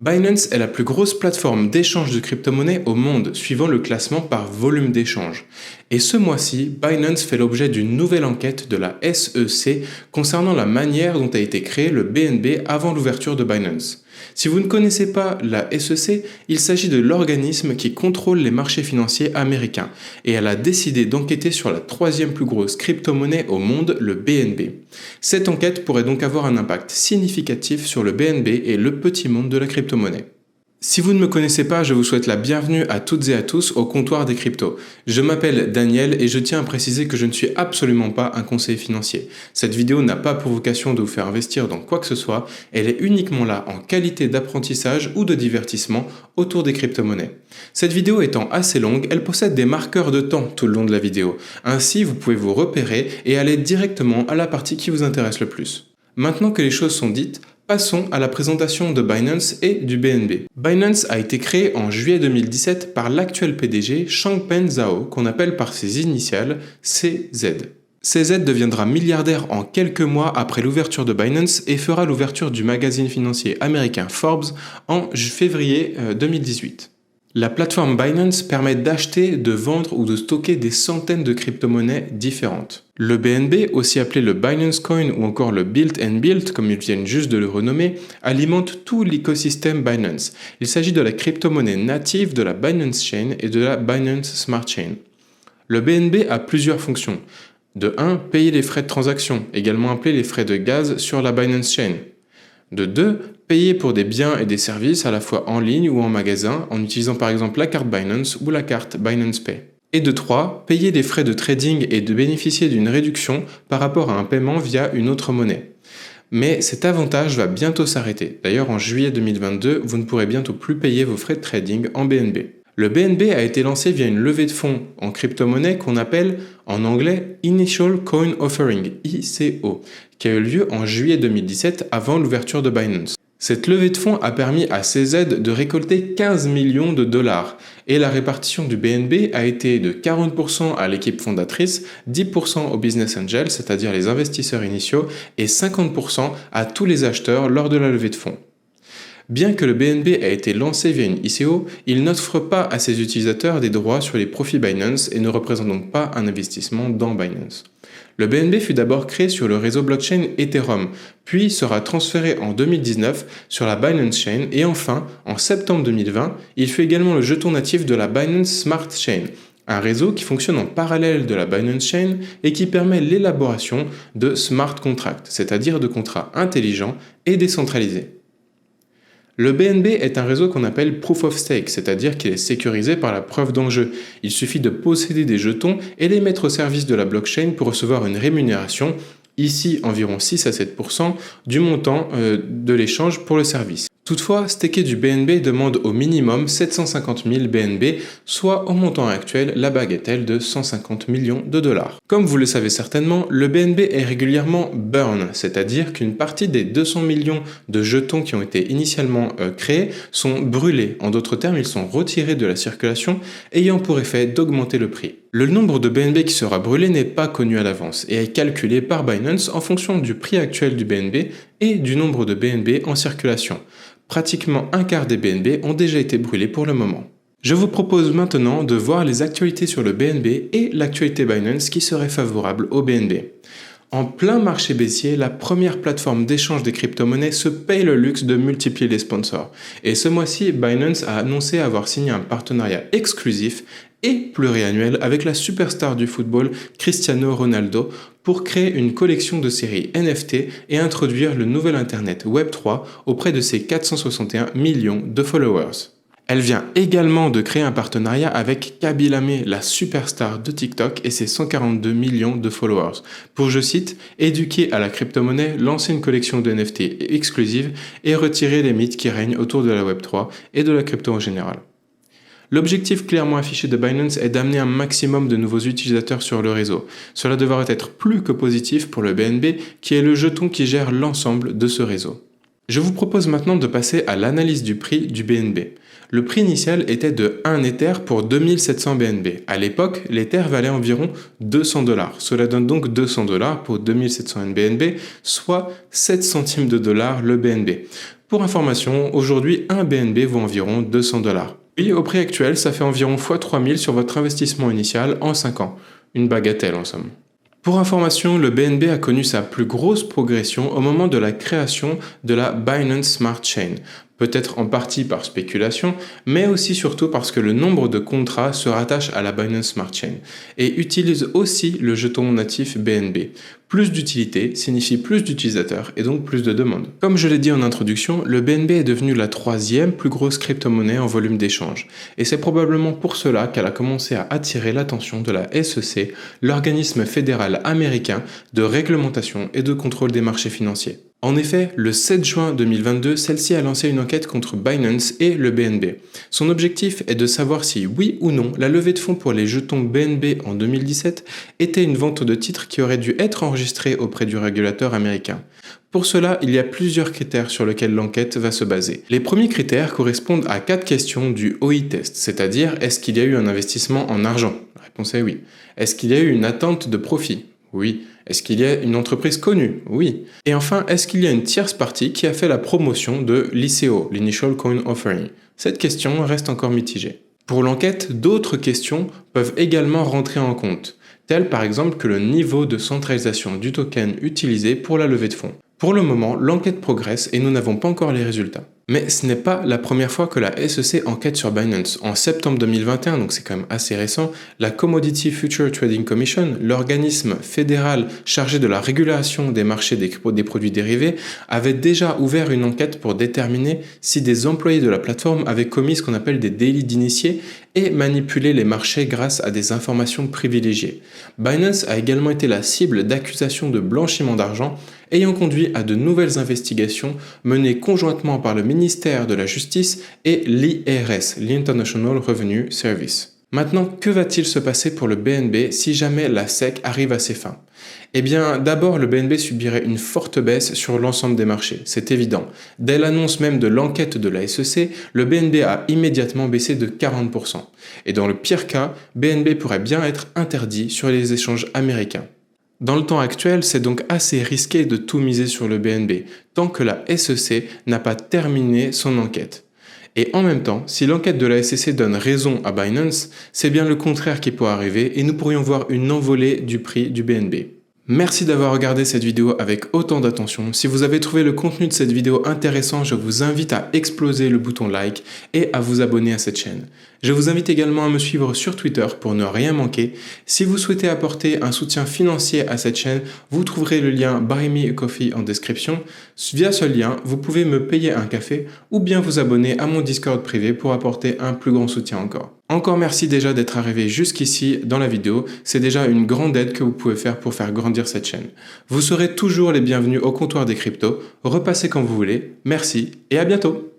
Binance est la plus grosse plateforme d'échange de crypto-monnaies au monde, suivant le classement par volume d'échange. Et ce mois-ci, Binance fait l'objet d'une nouvelle enquête de la SEC concernant la manière dont a été créé le BNB avant l'ouverture de Binance. Si vous ne connaissez pas la SEC, il s'agit de l'organisme qui contrôle les marchés financiers américains, et elle a décidé d'enquêter sur la troisième plus grosse crypto-monnaie au monde, le BNB. Cette enquête pourrait donc avoir un impact significatif sur le BNB et le petit monde de la crypto-monnaie. Si vous ne me connaissez pas, je vous souhaite la bienvenue à toutes et à tous au comptoir des cryptos. Je m'appelle Daniel et je tiens à préciser que je ne suis absolument pas un conseiller financier. Cette vidéo n'a pas pour vocation de vous faire investir dans quoi que ce soit, elle est uniquement là en qualité d'apprentissage ou de divertissement autour des crypto-monnaies. Cette vidéo étant assez longue, elle possède des marqueurs de temps tout le long de la vidéo. Ainsi, vous pouvez vous repérer et aller directement à la partie qui vous intéresse le plus. Maintenant que les choses sont dites, passons à la présentation de Binance et du BNB. Binance a été créé en juillet 2017 par l'actuel PDG Changpeng Zhao, qu'on appelle par ses initiales CZ. CZ deviendra milliardaire en quelques mois après l'ouverture de Binance et fera l'ouverture du magazine financier américain Forbes en février 2018. La plateforme Binance permet d'acheter, de vendre ou de stocker des centaines de crypto-monnaies différentes. Le BNB, aussi appelé le Binance Coin ou encore le Build and Build, comme ils viennent juste de le renommer, alimente tout l'écosystème Binance. Il s'agit de la crypto-monnaie native de la Binance Chain et de la Binance Smart Chain. Le BNB a plusieurs fonctions. De 1, payer les frais de transaction, également appelés les frais de gaz sur la Binance Chain. De 2, payer pour des biens et des services à la fois en ligne ou en magasin en utilisant par exemple la carte Binance ou la carte Binance Pay. Et de 3, payer des frais de trading et de bénéficier d'une réduction par rapport à un paiement via une autre monnaie. Mais cet avantage va bientôt s'arrêter. D'ailleurs, en juillet 2022, vous ne pourrez bientôt plus payer vos frais de trading en BNB. Le BNB a été lancé via une levée de fonds en crypto-monnaie qu'on appelle en anglais Initial Coin Offering, ICO, qui a eu lieu en juillet 2017 avant l'ouverture de Binance. Cette levée de fonds a permis à CZ de récolter 15 millions de dollars et la répartition du BNB a été de 40% à l'équipe fondatrice, 10% aux business angels, c'est-à-dire les investisseurs initiaux, et 50% à tous les acheteurs lors de la levée de fonds. Bien que le BNB ait été lancé via une ICO, il n'offre pas à ses utilisateurs des droits sur les profits Binance et ne représente donc pas un investissement dans Binance. Le BNB fut d'abord créé sur le réseau blockchain Ethereum, puis sera transféré en 2019 sur la Binance Chain et enfin, en septembre 2020, il fut également le jeton natif de la Binance Smart Chain, un réseau qui fonctionne en parallèle de la Binance Chain et qui permet l'élaboration de smart contracts, c'est-à-dire de contrats intelligents et décentralisés. Le BNB est un réseau qu'on appelle Proof of Stake, c'est-à-dire qu'il est sécurisé par la preuve d'enjeu. Il suffit de posséder des jetons et les mettre au service de la blockchain pour recevoir une rémunération, ici environ 6 à 7% du montant de l'échange pour le service. Toutefois, staker du BNB demande au minimum 750 000 BNB, soit au montant actuel la bagatelle de 150 millions de dollars. Comme vous le savez certainement, le BNB est régulièrement burn, c'est-à-dire qu'une partie des 200 millions de jetons qui ont été initialement créés sont brûlés. En d'autres termes, ils sont retirés de la circulation, ayant pour effet d'augmenter le prix. Le nombre de BNB qui sera brûlé n'est pas connu à l'avance et est calculé par Binance en fonction du prix actuel du BNB et du nombre de BNB en circulation. Pratiquement un quart des BNB ont déjà été brûlés pour le moment. Je vous propose maintenant de voir les actualités sur le BNB et l'actualité Binance qui serait favorable au BNB. En plein marché baissier, la première plateforme d'échange des crypto-monnaies se paye le luxe de multiplier les sponsors. Et ce mois-ci, Binance a annoncé avoir signé un partenariat exclusif et pluriannuel avec la superstar du football Cristiano Ronaldo pour créer une collection de séries NFT et introduire le nouvel Internet Web3 auprès de ses 461 millions de followers. Elle vient également de créer un partenariat avec Kaby Lame, la superstar de TikTok et ses 142 millions de followers, pour, je cite, éduquer à la crypto-monnaie, lancer une collection de NFT exclusive et retirer les mythes qui règnent autour de la Web3 et de la crypto en général. L'objectif clairement affiché de Binance est d'amener un maximum de nouveaux utilisateurs sur le réseau. Cela devrait être plus que positif pour le BNB, qui est le jeton qui gère l'ensemble de ce réseau. Je vous propose maintenant de passer à l'analyse du prix du BNB. Le prix initial était de 1 Ether pour 2700 BNB. À l'époque, l'Ether valait environ 200 $. Cela donne donc 200 $ pour 2700 BNB, soit 7 centimes de dollar le BNB. Pour information, aujourd'hui un BNB vaut environ 200 $. Oui, au prix actuel, ça fait environ x 3000 sur votre investissement initial en 5 ans. Une bagatelle en somme. Pour information, le BNB a connu sa plus grosse progression au moment de la création de la Binance Smart Chain, peut-être en partie par spéculation, mais aussi surtout parce que le nombre de contrats se rattache à la Binance Smart Chain et utilise aussi le jeton natif BNB. Plus d'utilité signifie plus d'utilisateurs et donc plus de demandes. Comme je l'ai dit en introduction, le BNB est devenu la 3e plus grosse crypto-monnaie en volume d'échange. Et c'est probablement pour cela qu'elle a commencé à attirer l'attention de la SEC, l'organisme fédéral américain de réglementation et de contrôle des marchés financiers. En effet, le 7 juin 2022, celle-ci a lancé une enquête contre Binance et le BNB. Son objectif est de savoir si, oui ou non, la levée de fonds pour les jetons BNB en 2017 était une vente de titres qui aurait dû être enregistrée auprès du régulateur américain. Pour cela, il y a plusieurs critères sur lesquels l'enquête va se baser. Les premiers critères correspondent à 4 questions du OI test, c'est-à-dire est-ce qu'il y a eu un investissement en argent? La réponse est oui. Est-ce qu'il y a eu une attente de profit? Oui. Est-ce qu'il y a une entreprise connue? Oui. Et enfin, est-ce qu'il y a une tierce partie qui a fait la promotion de l'ICO, l'Initial Coin Offering? Cette question reste encore mitigée. Pour l'enquête, d'autres questions peuvent également rentrer en compte, telles par exemple que le niveau de centralisation du token utilisé pour la levée de fonds. Pour le moment, l'enquête progresse et nous n'avons pas encore les résultats. Mais ce n'est pas la première fois que la SEC enquête sur Binance. En septembre 2021, donc c'est quand même assez récent, la Commodity Future Trading Commission, l'organisme fédéral chargé de la régulation des marchés des produits dérivés, avait déjà ouvert une enquête pour déterminer si des employés de la plateforme avaient commis ce qu'on appelle des délits d'initiés et manipulé les marchés grâce à des informations privilégiées. Binance a également été la cible d'accusations de blanchiment d'argent ayant conduit à de nouvelles investigations menées conjointement par le ministère de la Justice et l'IRS, l'International Revenue Service. Maintenant, que va-t-il se passer pour le BNB si jamais la SEC arrive à ses fins? Eh bien, d'abord, le BNB subirait une forte baisse sur l'ensemble des marchés, c'est évident. Dès l'annonce même de l'enquête de la SEC, le BNB a immédiatement baissé de 40%. Et dans le pire cas, BNB pourrait bien être interdit sur les échanges américains. Dans le temps actuel, c'est donc assez risqué de tout miser sur le BNB, tant que la SEC n'a pas terminé son enquête. Et en même temps, si l'enquête de la SEC donne raison à Binance, c'est bien le contraire qui pourrait arriver et nous pourrions voir une envolée du prix du BNB. Merci d'avoir regardé cette vidéo avec autant d'attention. Si vous avez trouvé le contenu de cette vidéo intéressant, je vous invite à exploser le bouton like et à vous abonner à cette chaîne. Je vous invite également à me suivre sur Twitter pour ne rien manquer. Si vous souhaitez apporter un soutien financier à cette chaîne, vous trouverez le lien Buy Me a Coffee en description. Via ce lien, vous pouvez me payer un café ou bien vous abonner à mon Discord privé pour apporter un plus grand soutien encore. Encore merci déjà d'être arrivé jusqu'ici dans la vidéo, c'est déjà une grande aide que vous pouvez faire pour faire grandir cette chaîne. Vous serez toujours les bienvenus au comptoir des cryptos, repassez quand vous voulez, merci et à bientôt.